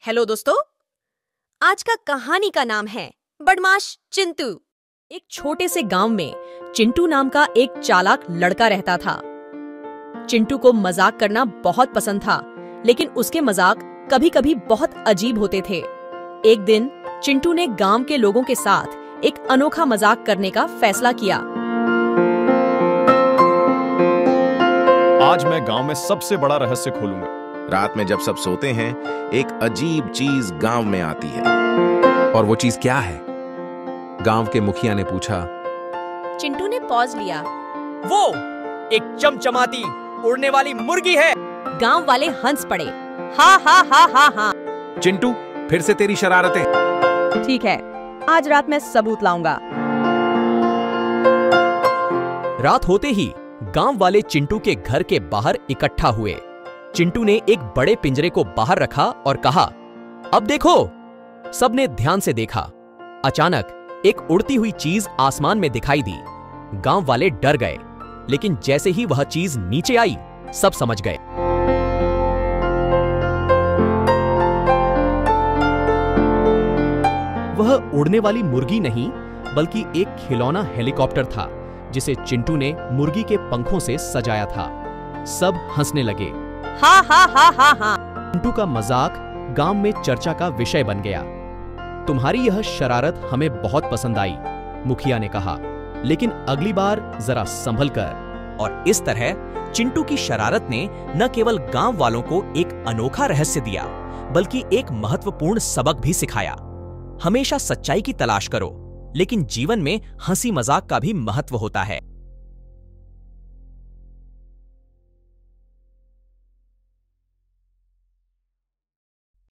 Hello दोस्तों, आज का कहानी का नाम है बदमाश चिंटू। एक छोटे से गांव में चिंटू नाम का एक चालाक लड़का रहता था। चिंटू को मजाक करना बहुत पसंद था, लेकिन उसके मजाक कभी कभी बहुत अजीब होते थे। एक दिन चिंटू ने गांव के लोगों के साथ एक अनोखा मजाक करने का फैसला किया। आज मैं गांव में सबसे बड़ा रहस्य खोलूंगा। रात में जब सब सोते हैं, एक अजीब चीज गांव में आती है। और वो चीज क्या है? गांव के मुखिया ने पूछा। चिंटू ने पॉज लिया। वो एक चमचमाती उड़ने वाली मुर्गी है। गांव वाले हंस पड़े। हा हा हा हा हा। चिंटू, फिर से तेरी शरारतें। ठीक है, आज रात में सबूत लाऊंगा। रात होते ही गांव वाले चिंटू के घर के बाहर इकट्ठा हुए। चिंटू ने एक बड़े पिंजरे को बाहर रखा और कहा, अब देखो। सबने ध्यान से देखा। अचानक एक उड़ती हुई चीज आसमान में दिखाई दी। गांव वाले डर गए, लेकिन जैसे ही वह चीज नीचे आई, सब समझ गए। वह उड़ने वाली मुर्गी नहीं, बल्कि एक खिलौना हेलीकॉप्टर था, जिसे चिंटू ने मुर्गी के पंखों से सजाया था। सब हंसने लगे। हा हा हा हा हा। चिंटू का मजाक गांव में चर्चा का विषय बन गया। तुम्हारी यह शरारत हमें बहुत पसंद आई, मुखिया ने कहा, लेकिन अगली बार जरा संभल कर। और इस तरह चिंटू की शरारत ने न केवल गांव वालों को एक अनोखा रहस्य दिया, बल्कि एक महत्वपूर्ण सबक भी सिखाया। हमेशा सच्चाई की तलाश करो, लेकिन जीवन में हंसी मजाक का भी महत्व होता है।